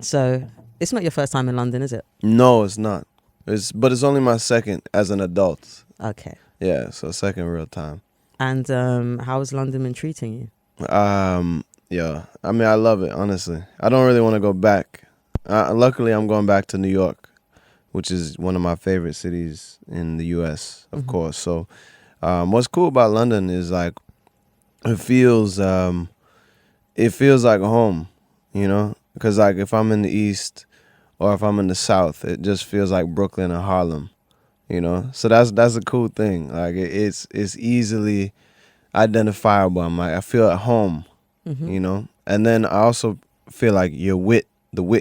So it's not your first time in London, is it? No, it's not. But it's only my second as an adult. Okay. Yeah, so second real time. And how has London been treating you? Yeah, I mean, I love it, honestly. I don't really want to go back. Luckily, I'm going back to New York, which is one of my favorite cities in the U.S., of course. So what's cool about London is, like, it feels like home, you know? Because, like, if I'm in the East or if I'm in the South, it just feels like Brooklyn or Harlem, you know? So that's a cool thing. Like, it's easily identifiable. I feel at home, you know? And then I also feel like the wit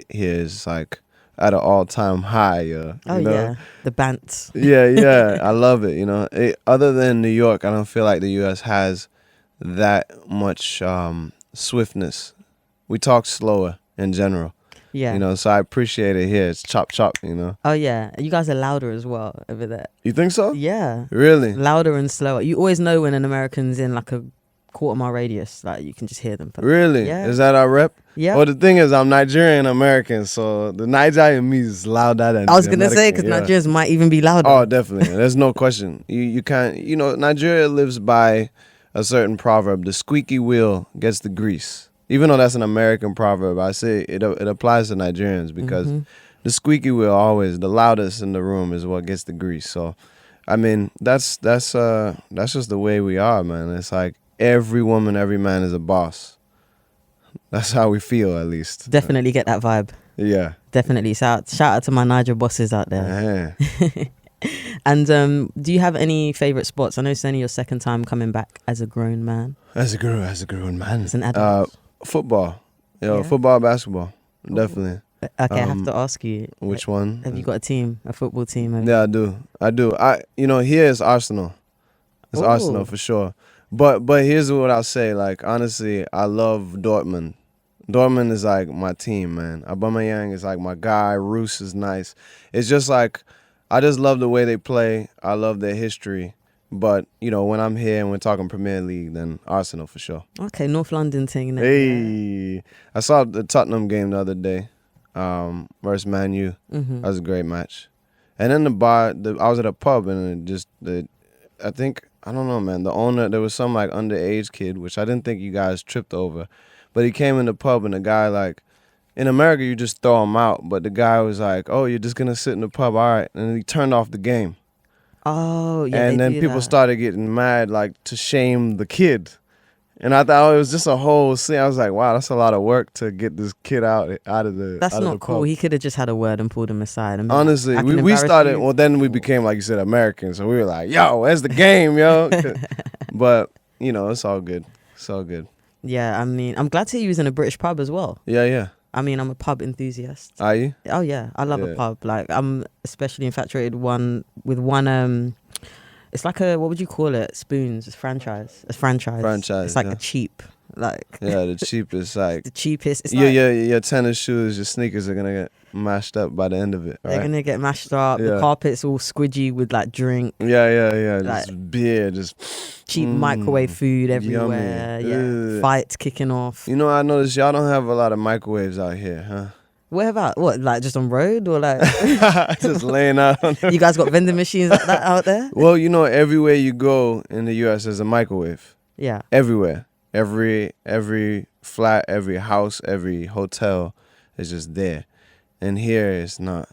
here is, like, at an all-time high. You know? Yeah, the bants. Yeah, I love it, you know? Other than New York, I don't feel like the U.S. has that much swiftness. We talk slower in general. Yeah. You know, so I appreciate it here. It's chop, you know? Oh, yeah. You guys are louder as well over there. You think so? Yeah. Really? Louder and slower. You always know when an American's in, like, a quarter-mile radius. Like, you can just hear them. Really? Yeah. Is that our rep? Yeah. Well, the thing is, I'm Nigerian American, so the Nigerian me is louder than I was going to say, American, because Nigerians might even be louder. Oh, definitely. There's no question. You can't, you know, Nigeria lives by a certain proverb: the squeaky wheel gets the grease. Even though that's an American proverb, I say it applies to Nigerians because the squeaky wheel always, the loudest in the room is what gets the grease. So, I mean, that's just the way we are, man. It's like every woman, every man is a boss. That's how we feel, at least. Definitely get that vibe. Yeah. Definitely. Shout out to my Niger bosses out there. Yeah. And do you have any favourite spots? I know it's only your second time coming back as a grown man. As a grown man. As an adult. Football. Yeah. Football, basketball. Definitely. Okay, I have to ask you. Which one? Have you got a team, a football team? Yeah, I do. Here it's Arsenal. It's Arsenal for sure. But here's what I'll say. Like, honestly, I love Dortmund. Dortmund is like my team, man. Aubameyang is like my guy. Roos is nice. It's just like, I just love the way they play. I love their history. But, you know, when I'm here and we're talking Premier League, then Arsenal for sure. Okay, North London thing. Hey, I saw the Tottenham game the other day versus Man U. That was a great match. And then I was at a pub and I don't know, man. The owner, there was some like underage kid, which I didn't think you guys tripped over. But he came in the pub and the guy, like, in America, you just throw him out. But the guy was like, oh, you're just going to sit in the pub? All right. And he turned off the game. Oh, yeah. And then people started getting mad, like, to shame the kid. And I thought it was just a whole scene. I was like, wow, that's a lot of work to get this kid out of the That's out not of the cool. pub. He could have just had a word and pulled him aside. Honestly, we started, well, then we became, like you said, Americans. So we were like, yo, where's the game, yo? But, you know, it's all good. It's all good. Yeah, I mean, I'm glad to hear you was in a British pub as well. Yeah. I mean, I'm a pub enthusiast. Are you? Oh, yeah. I love a pub. Like, I'm especially infatuated with one, it's like what would you call it? Spoons. It's franchise. It's like a cheap, like. Yeah, the cheapest, like. The cheapest. It's your tennis shoes, your sneakers are going to get mashed up by the end of it, right? They're going to get mashed up. Yeah. The carpet's all squidgy with, like, drink. Yeah. Like, just beer, just. Cheap microwave food everywhere. Yummy. Yeah. Fights kicking off. You know, I noticed y'all don't have a lot of microwaves out here, huh? Where about? What, like just on road or like? Just laying out. You guys got vending machines like that out there? Well, you know, everywhere you go in the U.S. there's a microwave. Yeah. Everywhere. Every flat, every house, every hotel is just there. And here it's not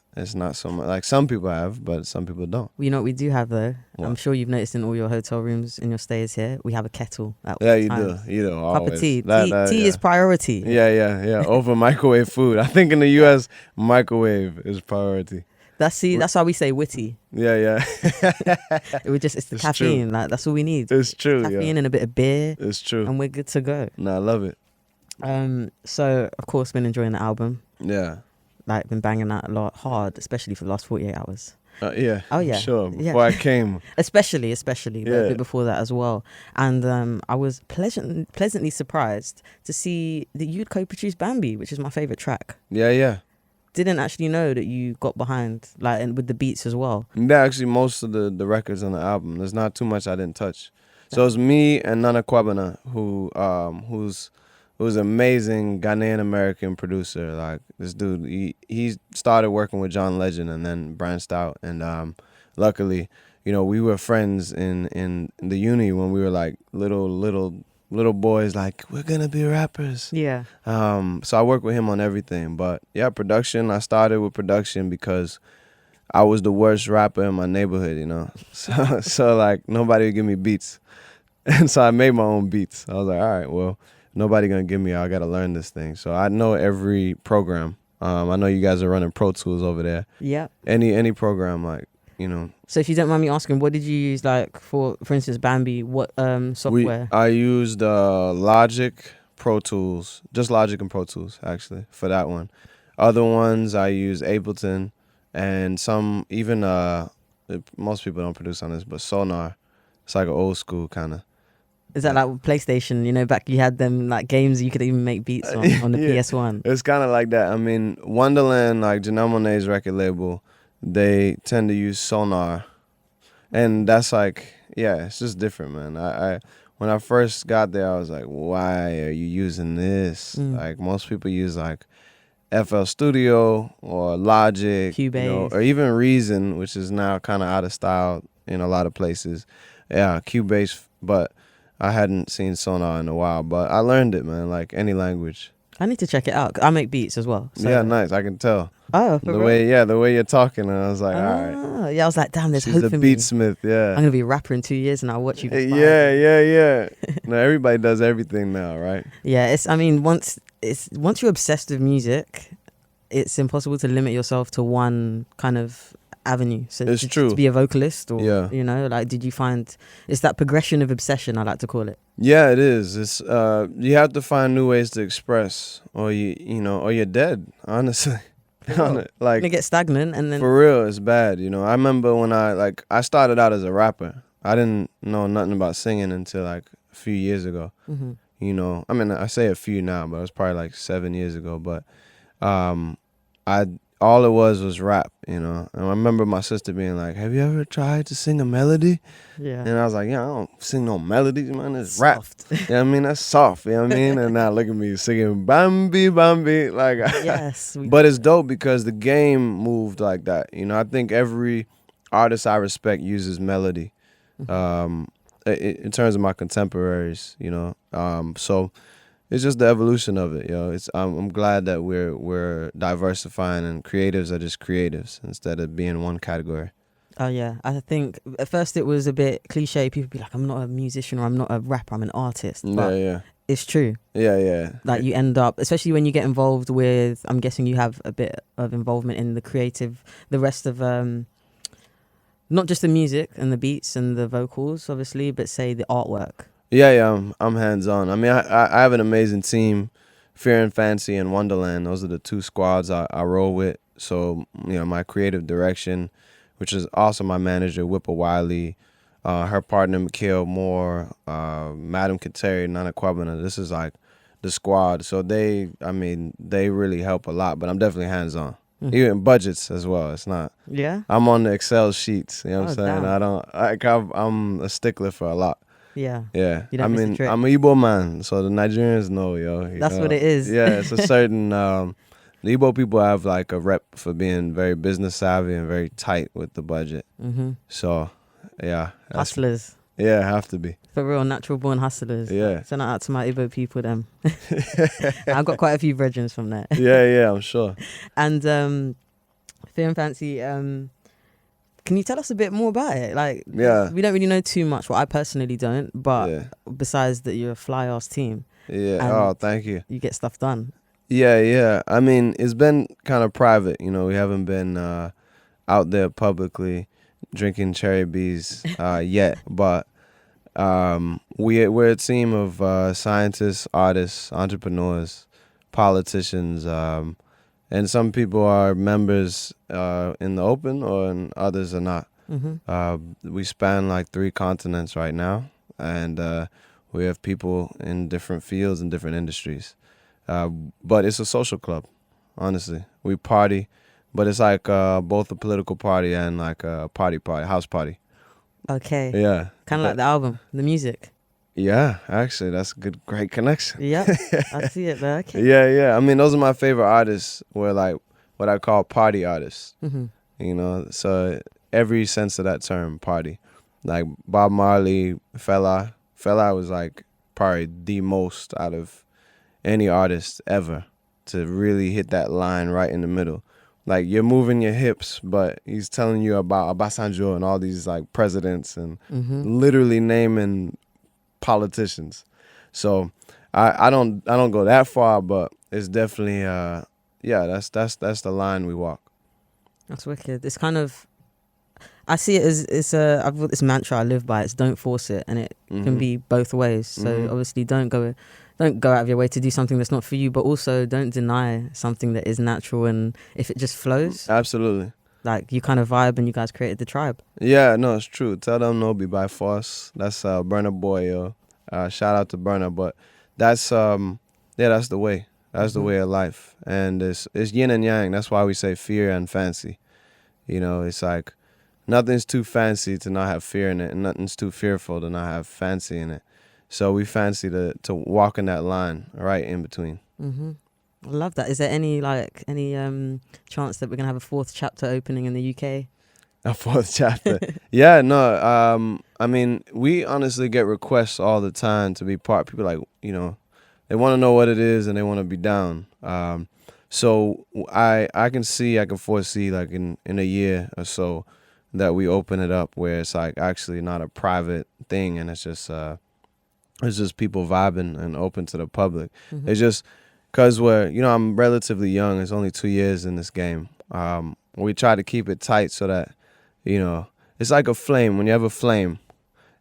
so much. Like some people have, but some people don't. You know what we do have though? What? I'm sure you've noticed in all your hotel rooms in your stays here, we have a kettle at all Yeah, you times. do. You do. Cup Always. of tea. Tea is priority. Yeah. Over microwave food. I think in the U.S. microwave is priority. That's why we say witty. Yeah. It's the caffeine. Like that's all we need. It's true. Caffeine and a bit of beer. It's true. And we're good to go. No, I love it. So of course been enjoying the album. Yeah. Like been banging out a lot hard, especially for the last 48 hours. Yeah. Oh yeah. Sure. Before Yeah. I came. especially, but a bit before that as well. And I was pleasantly surprised to see that you'd co-produced Bambi, which is my favorite track. Yeah. Didn't actually know that you got behind, like, and with the beats as well. Yeah, actually, most of the records on the album. There's not too much I didn't touch. So it's me and Nana Kwabena, who's It was an amazing Ghanaian American producer. Like this dude, he started working with John Legend and then branched out. And luckily, we were friends in the uni when we were like little boys. Like, we're gonna be rappers. Yeah. So I worked with him on everything. But yeah, production. I started with production because I was the worst rapper in my neighborhood. So like nobody would give me beats, and so I made my own beats. I was like, all right, well. Nobody gonna give me. I gotta learn this thing. So I know every program. I know you guys are running Pro Tools over there. Yeah. Any program, like So if you don't mind me asking, what did you use, like for instance, Bambi? What software? I used Logic, Pro Tools, just Logic and Pro Tools actually for that one. Other ones I use Ableton and some even most people don't produce on this, but Sonar. It's like an old school kind of. Is that like PlayStation? Back you had them like games you could even make beats on the PS1. It's kind of like that. I mean, Wonderland, like Janelle Monáe's record label, they tend to use Sonar, and that's like, yeah, it's just different, man. I when I first got there, I was like, why are you using this? Like most people use like FL Studio or Logic, Cubase, or even Reason, which is now kind of out of style in a lot of places. Yeah, Cubase, but I hadn't seen Sonar in a while, but I learned it, man, like any language. I need to check it out. I make beats as well. So. Yeah, nice. I can tell. Oh, the way you're talking, and I was like, all right. Yeah, I was like, damn, there's hope for me. She's a beatsmith, yeah. I'm gonna be a rapper in 2 years, and I'll watch you. Yeah. No, everybody does everything now, right? Yeah, once you're obsessed with music, it's impossible to limit yourself to one kind of avenue. So it's true. To be a vocalist, or yeah. did you find it's that progression of obsession, I like to call it? Yeah, it is. It's you have to find new ways to express, or or you're dead. Honestly, like you get stagnant, and then for real, it's bad. I remember when I started out as a rapper. I didn't know nothing about singing until like a few years ago. Mm-hmm. I mean, I say a few now, but it was probably like 7 years ago. But all it was rap, And I remember my sister being like, have you ever tried to sing a melody? Yeah. And I was like, yeah, I don't sing no melodies, man. It's rap. I mean? That's soft, I mean? And now look at me singing Bambi, Bambi. Like, yes. But it's dope because the game moved like that. I think every artist I respect uses melody in terms of my contemporaries, So it's just the evolution of it, I'm glad that we're diversifying, and creatives are just creatives instead of being one category. Oh yeah, I think at first it was a bit cliche. People be like, "I'm not a musician," or "I'm not a rapper. I'm an artist." But yeah. It's true. Yeah. Like you end up, especially when you get involved with. I'm guessing you have a bit of involvement in the rest of not just the music and the beats and the vocals, obviously, but say the artwork. Yeah, I'm hands-on. I mean, I have an amazing team, Stayin Fancy and Wonderland. Those are the two squads I roll with. So, my creative direction, which is also my manager, Whipper Wiley, her partner, Mikhail Moore, Madam Kateri, Nana Kwabena. This is like the squad. So they really help a lot, but I'm definitely hands-on. Mm-hmm. Even budgets as well. It's not. Yeah? I'm on the Excel sheets, what I'm saying? Damn. I'm a stickler for a lot. Yeah. I'm an Igbo man, so the Nigerians know, That's what it is. Yeah, it's a certain. The Igbo people have like a rep for being very business savvy and very tight with the budget. Mm-hmm. So, yeah. Hustlers. Yeah, have to be. For real, natural born hustlers. Yeah. Send out to my Igbo people, them. I've got quite a few brethren from there. Yeah, I'm sure. And Stayin Fancy, can you tell us a bit more about it? Like, yeah, we don't really know too much. Well, I personally don't. But besides that, you're a fly ass team. Yeah. Oh, thank you. You get stuff done. Yeah. I mean, it's been kind of private. We haven't been out there publicly drinking cherry bees yet. But we're a team of scientists, artists, entrepreneurs, politicians. And some people are members in the open, and others are not. Mm-hmm. We span like 3 continents right now, and we have people in different fields and different industries. But it's a social club, honestly. We party, but it's like both a political party and like a party, house party. Okay. Yeah. Kind of like the album, the music. Yeah, actually, that's a great connection. Yep, I see it there. Okay. Yeah. I mean, those are my favorite artists. Were like what I call party artists. Hmm. So every sense of that term, party. Like Bob Marley, Fela was like probably the most out of any artist ever to really hit that line right in the middle. Like you're moving your hips, but he's telling you about Obasanjo and all these like presidents and Hmm. literally naming politicians. So I don't go that far, but it's definitely yeah, that's the line we walk. That's wicked. It's kind of, I see it as I've got this mantra I live by. It's don't force it, and it can be both ways. So obviously, don't go out of your way to do something that's not for you, but also don't deny something that is natural. And if it just flows, Absolutely. like you kind of vibe, and you guys created the tribe. Yeah, no, it's true. Tell them no be by force. That's Burna Boy, yo. Shout out to Burna, but that's yeah, that's the way. That's the way of life, and it's yin and yang. That's why we say fear and fancy. It's like nothing's too fancy to not have fear in it, and nothing's too fearful to not have fancy in it. So we fancy to walk in that line right in between. Hmm. I love that. Is there any chance that we're gonna have a fourth chapter opening in the UK? A fourth chapter. Yeah, no. I mean, we honestly get requests all the time to be part. People like, they want to know what it is and they want to be down. So I can foresee like in a year or so that we open it up where it's like actually not a private thing and it's just people vibing and open to the public. Mm-hmm. It's just because I'm relatively young. It's only 2 years in this game. We try to keep it tight so that it's like a flame. When you have a flame,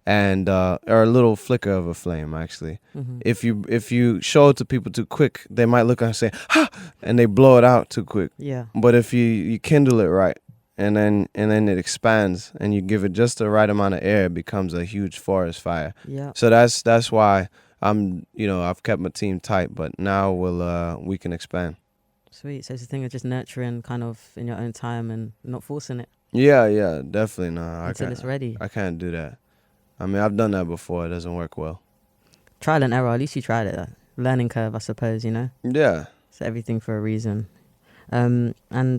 and or a little flicker of a flame, actually. Mm-hmm. If you show it to people too quick, they might look and say, "Ha!" and they blow it out too quick. Yeah. But if you kindle it right, and then it expands, and you give it just the right amount of air, it becomes a huge forest fire. Yeah. So that's why I've kept my team tight, but now we can expand. Sweet. So it's a thing of just nurturing kind of in your own time and not forcing it. Yeah, definitely. No, until it's ready. I can't do that. I mean, I've done that before. It doesn't work well. Trial and error. At least you tried it. Learning curve, I suppose, Yeah. It's everything for a reason. And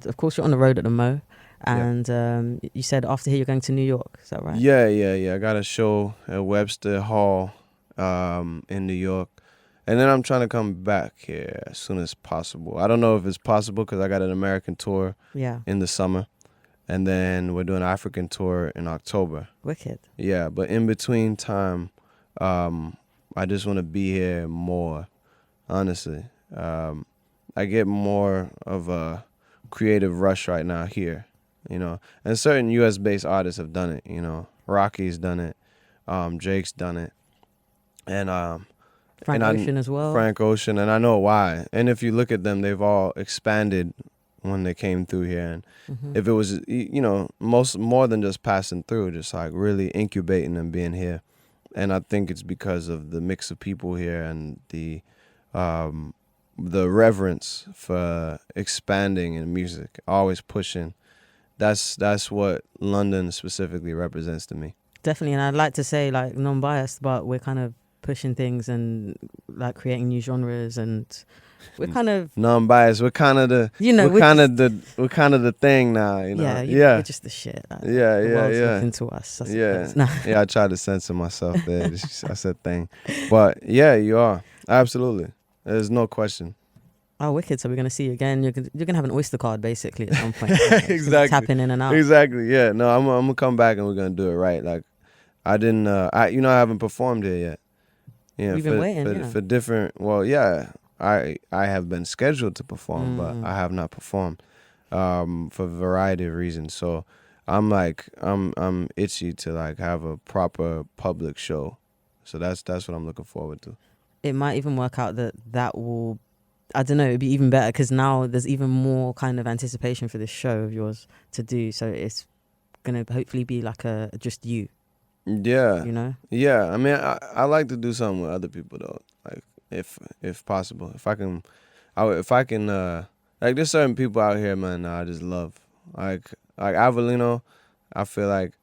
of course, you're on the road at the Mo. And you said after here you're going to New York. Is that right? Yeah. I got a show at Webster Hall in New York. And then I'm trying to come back here as soon as possible. I don't know if it's possible because I got an American tour in the summer. And then we're doing an African tour in October. Wicked. Yeah, but in between time, I just want to be here more, honestly. I get more of a creative rush right now here, And certain U.S.-based artists have done it, Rocky's done it, Drake's done it, and Frank Ocean as well. Frank Ocean, and I know why. And if you look at them, they've all expanded when they came through here. And if it was, more than just passing through, just like really incubating and being here. And I think it's because of the mix of people here and the reverence for expanding in music, always pushing. That's what London specifically represents to me. Definitely, and I'd like to say like non-biased, but we're kind of pushing things and like creating new genres, and we're kind of non-biased. We're kind of the we're kind of the thing now. We're just the shit. Like, the world's looking to us. I tried to censor myself there. I said thing, but yeah, you are absolutely. There's no question. Oh, wicked! So we're gonna see you again. You're gonna have an Oyster card basically at some point. Exactly. Tapping in and out. Exactly. Yeah. No, I'm gonna come back and we're gonna do it right. Like I didn't. I haven't performed here yet. Yeah. We've been waiting for different. Well, yeah. I have been scheduled to perform, but I have not performed for a variety of reasons. So I'm itchy to like have a proper public show. So that's what I'm looking forward to. It might even work out that will, I don't know, it'd be even better because now there's even more kind of anticipation for this show of yours to do. So it's gonna hopefully be like a just you. Yeah. Yeah. I mean, I like to do something with other people though. Like if possible, if I can, like there's certain people out here, man, I just love. Like Avelino, I feel like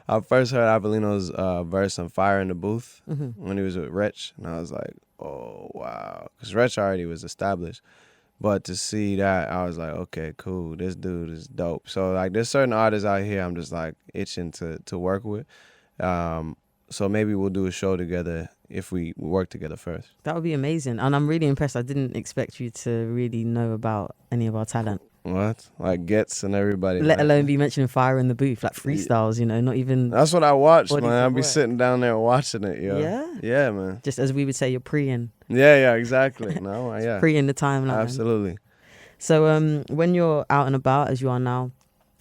I first heard Avelino's verse on Fire in the Booth Hmm. when he was with Wretch, and I was like, oh, wow. Because Wretch already was established. But to see that, I was like, okay, cool. This dude is dope. So, like, there's certain artists out here I'm just, like, itching to work with. So maybe we'll do a show together if we work together first. That would be amazing. And I'm really impressed. I didn't expect you to really know about any of our talent, What? Like Gets and everybody. let man. alone be mentioning Fire in the Booth, like freestyles, not even That's what I watched, body man. for I'll be work. sitting down there watching it, yo. Yeah? Yeah, man. just as we would say, you're pre-in. Yeah, exactly. No, yeah. Pre in the timeline. Absolutely. So when you're out and about as you are now,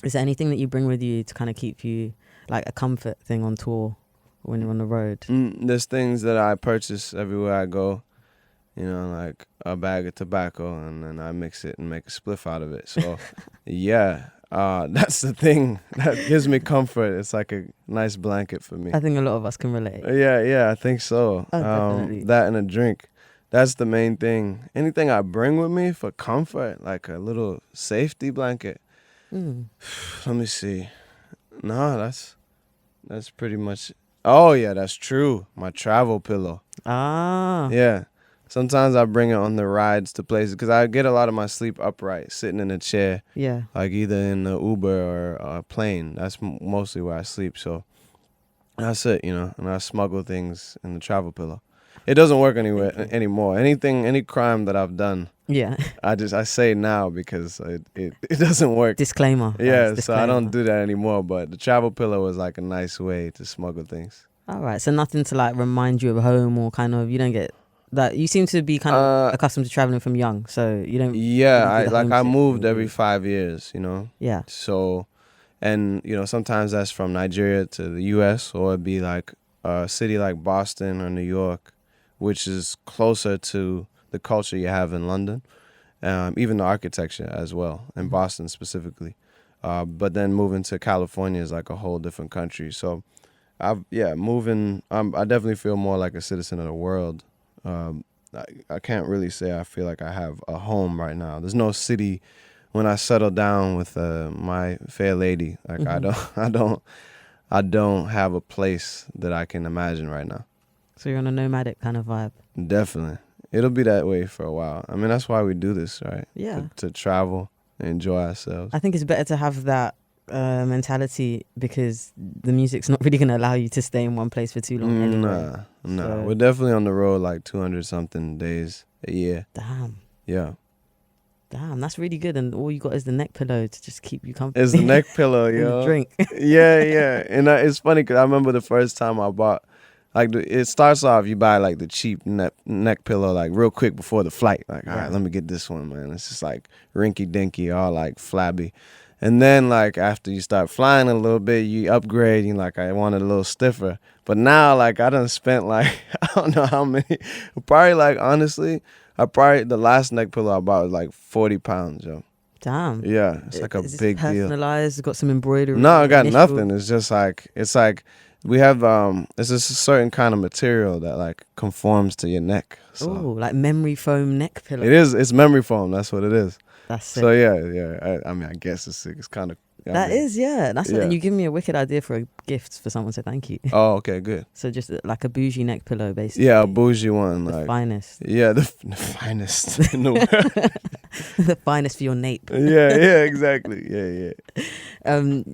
is there anything that you bring with you to kind of keep you like a comfort thing on tour when you're on the road? There's things that I purchase everywhere I go, like a bag of tobacco, and then I mix it and make a spliff out of it. So, yeah, that's the thing that gives me comfort. It's like a nice blanket for me. I think a lot of us can relate. Yeah, I think so. Oh, definitely. That and a drink. That's the main thing. Anything I bring with me for comfort, like a little safety blanket. Mm. Let me see. No, that's pretty much. Oh yeah, that's true. My travel pillow. Ah. Yeah. Sometimes I bring it on the rides to places because I get a lot of my sleep upright, sitting in a chair, Yeah. like either in the Uber or a plane. That's mostly where I sleep. So that's it, and I smuggle things in the travel pillow. It doesn't work anymore. Any crime that I've done, Yeah. I say now because it doesn't work. Disclaimer. guys, Yeah, so disclaimer. I don't do that anymore. But the travel pillow was like a nice way to smuggle things. All right. So nothing to like remind you of home or kind of, you don't get that. You seem to be kind of accustomed to traveling from young. So you don't. Yeah, really do the I homesick moved thing, every do 5 years, Yeah. So, and sometimes that's from Nigeria to the U.S. or it'd be like a city like Boston or New York, which is closer to the culture you have in London, even the architecture as well, in Boston specifically. But then moving to California is like a whole different country. So, moving, I definitely feel more like a citizen of the world. I can't really say I feel like I have a home right now. There's no city when I settle down with my fair lady. Like I don't have a place that I can imagine right now. So you're on a nomadic kind of vibe. Definitely. It'll be that way for a while. I mean, that's why we do this, right? Yeah. To travel and enjoy ourselves. I think it's better to have that mentality because the music's not really going to allow you to stay in one place for too long anyway. Nah. So- We're definitely on the road like 200 something days a year. Damn, Yeah. that's really good. And all you got is the neck pillow to just keep you comfortable. It's the neck pillow, and yo. the drink. Yeah. And it's funny because I remember the first time I bought, like, it starts off, you buy, like, the cheap neck pillow, like, real quick before the flight. Like, all right, let me get this one, man. It's just, like, rinky-dinky, all, like, flabby. And then, like, after you start flying a little bit, you upgrade. You're like, I want it a little stiffer. But now, like, I done spent, like, I don't know how many. Probably, like, honestly, the last neck pillow I bought was, like, 40 pounds, yo. Damn. Yeah, it's like a Is it big deal. personalized? Got some embroidery? No, I got initial- nothing. It's just like we have it's just a certain kind of material that like conforms to your neck. So Oh, like memory foam neck pillow. it's memory foam. That's what it is. That's So it. yeah. I mean, I guess it's kind of That's Yeah. and you give me a wicked idea for a gift for someone. So thank you. Oh, okay, good. So just like a bougie neck pillow, basically. Yeah, a bougie one, The like finest. yeah, the finest in the world. The finest for your nape. Yeah, exactly. Yeah.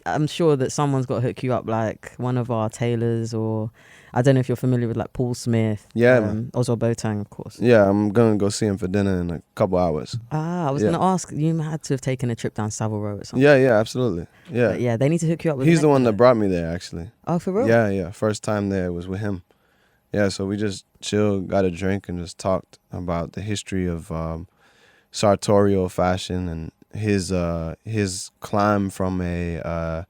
I'm sure that someone's got to hook you up, like one of our tailors, or I don't know if you're familiar with like Paul Smith. Yeah, man. Ozzo Botang, of course. Yeah, I'm gonna go see him for dinner in a couple hours. I was Yeah. gonna ask. You had to have taken a trip down Savile Row or something. Yeah, absolutely. Yeah. But yeah, they need to hook you up with. He's a the neck one that pillow. brought me there, actually. Oh, for real? Yeah. First time there was with him. Yeah, so we just chilled, got a drink, and just talked about the history of sartorial fashion and his climb from a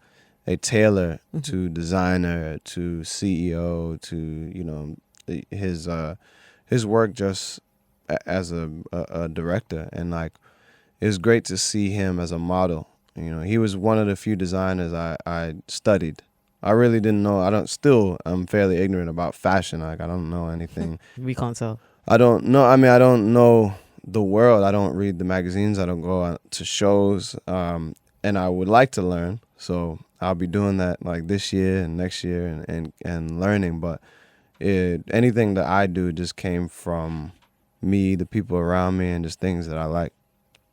tailor to designer to CEO to his work just as a director, and like it was great to see him as a model. He was one of the few designers I studied. I really didn't know. I'm fairly ignorant about fashion. Like, I don't know anything. We can't tell. I don't know. I mean, I don't know the world. I don't read the magazines. I don't go out to shows. And I would like to learn. So I'll be doing that like this year and next year and learning. But anything that I do just came from me, the people around me, and just things that I like.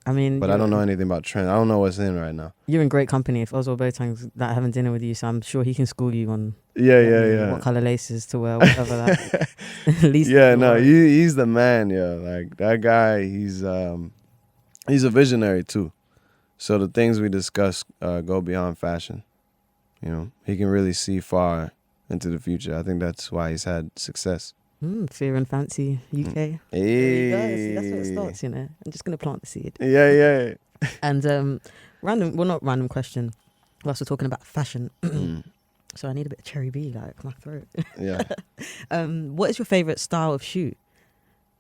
I mean, But I don't know anything about trends. I don't know what's in right now. You're in great company if Oswald Boateng's that having dinner with you, so I'm sure he can school you on what color laces to wear, whatever that. At least he's the man, Like that guy, he's a visionary too. So the things we discuss go beyond fashion. You know, he can really see far into the future. I think that's why he's had success. Stayin Fancy, UK. Hey. There you go. See, that's where it starts, you know. I'm just going to plant the seed. Yeah. And not random question. Whilst we're talking about fashion. So I need a bit of cherry B, like my throat. Yeah. What is your favourite style of shoe?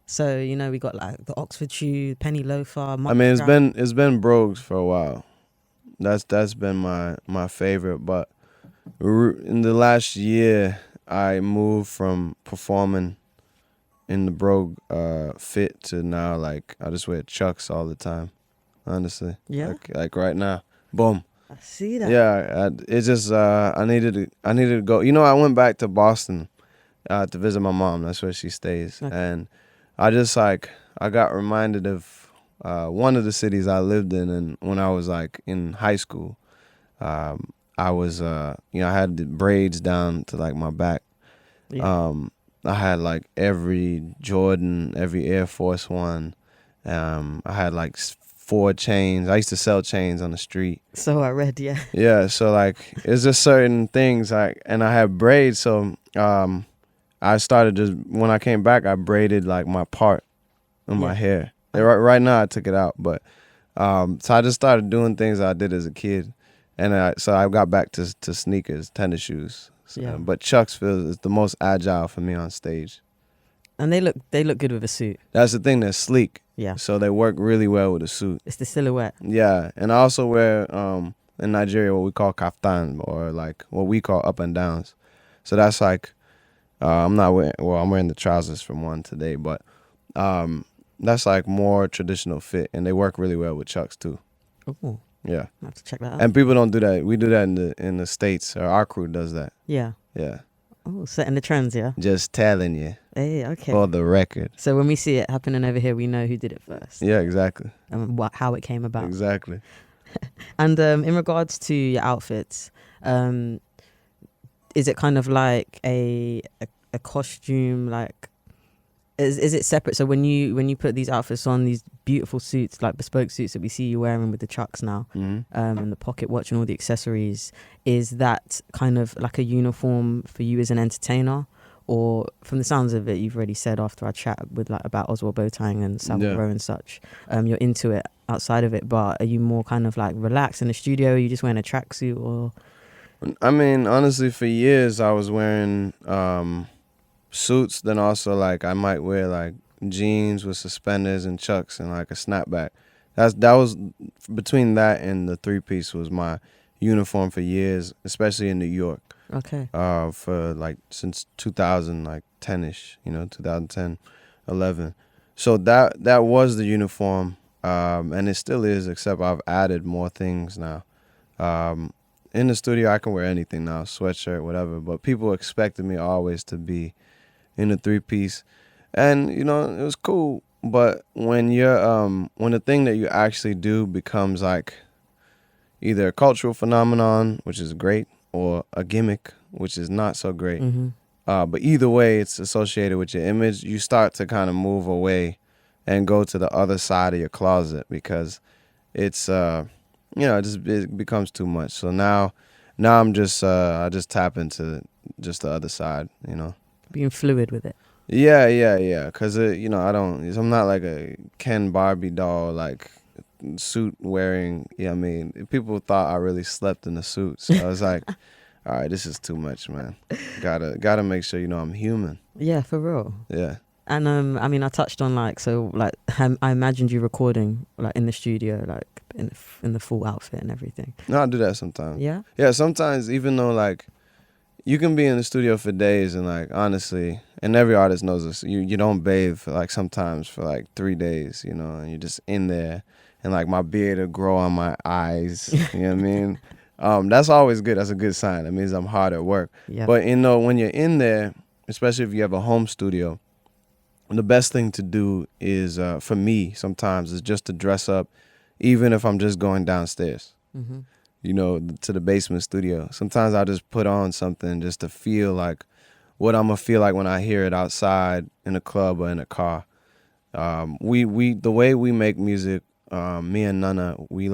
So, you know, we got like the Oxford shoe, penny loafer. I mean, it's been Brogues for a while. That's been my favorite. But in the last year, I moved from performing in the Brogue fit to now like I just wear Chucks all the time. Honestly, yeah. Like right now, boom. I see that. Yeah, it's just I needed to go. You know, I went back to Boston to visit my mom. That's where she stays, Okay. and I just I got reminded of one of the cities I lived in, and when I was like in high school. I was, I had the braids down to like my back. Yeah. I had like every Jordan, every Air Force One. I had like 4 chains. I used to sell chains on the street. So I read, yeah. Yeah, so like it's just certain things and I had braids. So I started when I came back, I braided like my part of my hair. Right now I took it out, but so I just started doing things I did as a kid. And so I got back to sneakers, tennis shoes. So, but Chucks is the most agile for me on stage. And they look good with a suit. That's the thing, they're sleek. Yeah. So they work really well with a suit. It's the silhouette. Yeah. And I also wear in Nigeria what we call kaftan, or like what we call up and downs. So that's like I'm wearing the trousers from one today, but that's like more traditional fit, and they work really well with Chucks too. Oh. Yeah. I have to check that out. And people don't do that. We do that in the States. Or our crew does that. Yeah. Yeah. Oh, setting the trends, yeah? Just telling you. Hey, okay. For the record. So when we see it happening over here, we know who did it first. Yeah, exactly. And how it came about. Exactly. And in regards to your outfits, is it kind of like a costume, like... Is it separate? So when you put these outfits on, these beautiful suits, like bespoke suits that we see you wearing with the Chucks now, and the pocket watch and all the accessories, is that kind of like a uniform for you as an entertainer? Or from the sounds of it, you've already said after our chat with like about Oswald Boateng and Savile Row and such, you're into it outside of it, but are you more kind of like relaxed in the studio? Are you just wearing a tracksuit or? I mean, honestly, for years I was wearing suits, then also like I might wear like jeans with suspenders and Chucks and like a snapback. That was between that and the 3-piece was my uniform for years, especially in New York. Okay. For like since 2000, like 10ish, 2010, 11. So that was the uniform, and it still is, except I've added more things now. In the studio, I can wear anything now, sweatshirt, whatever. But people expected me always to be in a 3-piece, and it was cool. But when when the thing that you actually do becomes like either a cultural phenomenon, which is great, or a gimmick, which is not so great. Mm-hmm. But either way, it's associated with your image. You start to kind of move away and go to the other side of your closet because it's it becomes too much. So now I'm just I just tap into just the other side, Being fluid with it. Yeah. Because I'm not like a Ken Barbie doll, like suit wearing. Yeah, I mean, people thought I really slept in a suit, so I was like, all right, this is too much, man. Gotta make sure I'm human. Yeah, for real. Yeah. And I mean, I touched on I imagined you recording like in the studio, like in the full outfit and everything. No, I do that sometimes. Yeah. Yeah, sometimes even though like you can be in the studio for days and like honestly, and every artist knows this, you don't bathe for like sometimes for like 3 days, and you're just in there, and like my beard will grow on my eyes. You know what I mean? That's always good. That's a good sign. That means I'm hard at work. Yeah. But when you're in there, especially if you have a home studio, the best thing to do is, for me, sometimes is just to dress up, even if I'm just going downstairs. Mm-hmm. To the basement studio. Sometimes I'll just put on something just to feel like what I'm gonna feel like when I hear it outside in a club or in a car. The way we make music, me and Nana, we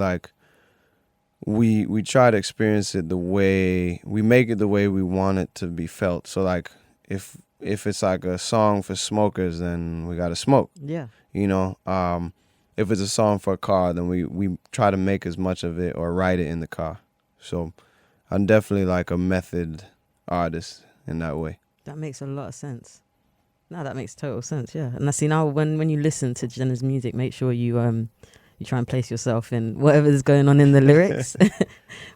try to experience it the way we make it, the way we want it to be felt. So like if it's like a song for smokers, then we gotta smoke. Yeah. If it's a song for a car, then we try to make as much of it or write it in the car. So I'm definitely like a method artist in that way. That makes a lot of sense. No, that makes total sense. Yeah. And I see now when you listen to Jidenna's music, make sure you try and place yourself in whatever's going on in the lyrics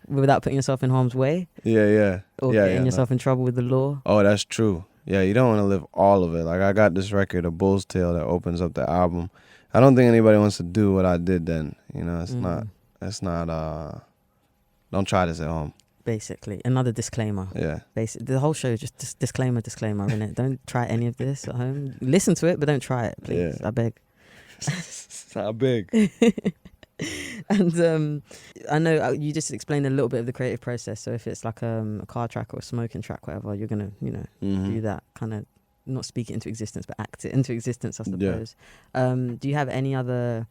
without putting yourself in harm's way. Yeah. Or getting yourself in trouble with the law. Oh, that's true. Yeah, you don't want to live all of it. Like I got this record, A Bull's Tale, that opens up the album. I don't think anybody wants to do what I did then. It's not, don't try this at home. Basically, another disclaimer. Yeah. The whole show is just disclaimer, innit? Don't try any of this at home. Listen to it, but don't try it, please. Yeah. I beg. It's not big. And I know you just explained a little bit of the creative process. So if it's like a car track or a smoking track, whatever, you're gonna, do that kind of, not speak it into existence, but act it into existence, I suppose. Yeah. Do you have any other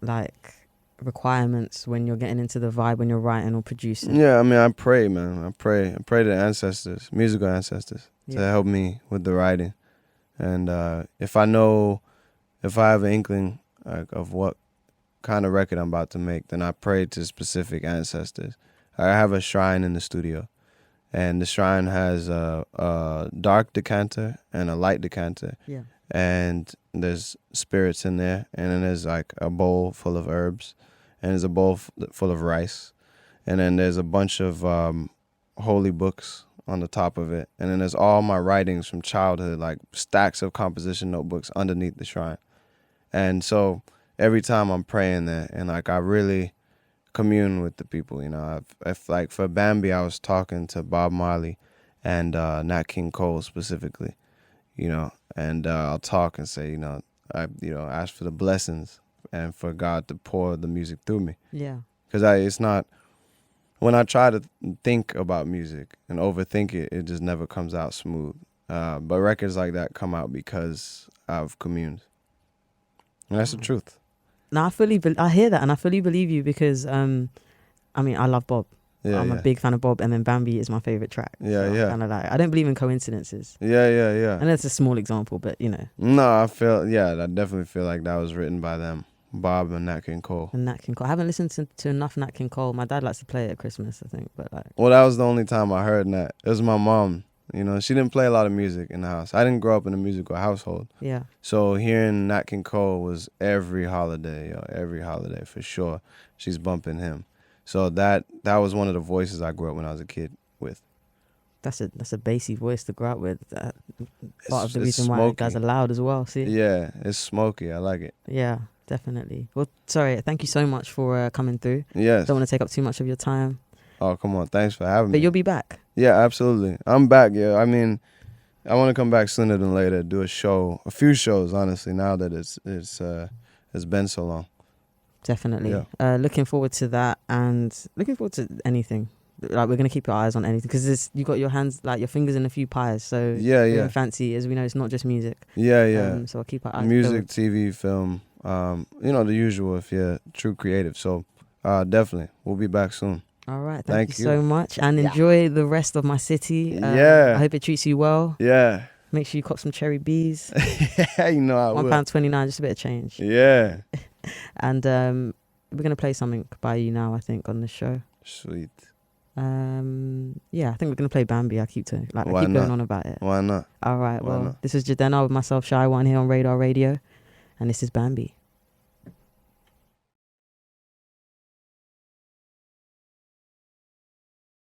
like requirements when you're getting into the vibe when you're writing or producing? Yeah, I mean, I pray, man. I pray to ancestors, musical ancestors, to help me with the writing. And if I have an inkling of what kind of record I'm about to make, then I pray to specific ancestors. I have a shrine in the studio, and the shrine has a dark decanter and a light decanter. Yeah. And there's spirits in there, and then there's like a bowl full of herbs, and there's a bowl full of rice, and then there's a bunch of holy books on the top of it, and then there's all my writings from childhood, like stacks of composition notebooks underneath the shrine. And so every time I'm praying there, and like I really commune with the people, if like for Bambi, I was talking to Bob Marley and Nat King Cole specifically, and I'll talk and say, I ask for the blessings and for God to pour the music through me. Yeah. Because it's not, when I try to think about music and overthink it, it just never comes out smooth. But records like that come out because I've communed. And that's the truth. No, I hear that, and I fully believe you because, I love Bob. Yeah, I'm a big fan of Bob, and then Bambi is my favorite track. Yeah, so kind of like, I don't believe in coincidences. Yeah. And that's a small example, but No, I definitely feel like that was written by them, Bob and Nat King Cole. I haven't listened to enough Nat King Cole. My dad likes to play it at Christmas, I think, but like. Well, that was the only time I heard Nat. It was my mom. She didn't play a lot of music in the house. I didn't grow up in a musical household. Yeah. So hearing Nat King Cole was every holiday for sure. She's bumping him. So that was one of the voices I grew up when I was a kid with. That's a bassy voice to grow up with. Part of the reason why you guys are loud as well. See? Yeah, it's smoky. I like it. Yeah, definitely. Well, sorry. Thank you so much for coming through. Yes. Don't want to take up too much of your time. Oh, come on. Thanks for having me. But you'll be back. Yeah, absolutely. I'm back, yeah. I mean, I want to come back sooner than later, do a few shows, honestly, now that it's been so long. Definitely. Yeah. Looking forward to that, and looking forward to anything. Like, we're going to keep your eyes on anything, because you got your hands, like your fingers in a few pies. So Stayin Fancy, as we know, it's not just music. Yeah. So I'll keep our eyes music, TV, film, the usual if you're true creative. So definitely, we'll be back soon. All right. Thank you so much. And enjoy the rest of my city. I hope it treats you well. Yeah. Make sure you cop some cherry bees. I will. £1.29, just a bit of change. Yeah. And we're going to play something by you now, I think, on the show. Sweet. I think we're going to play Bambi. I keep going on about it. Why not? All right. This is Jidenna with myself, Shy One, here on Radar Radio. And this is Bambi.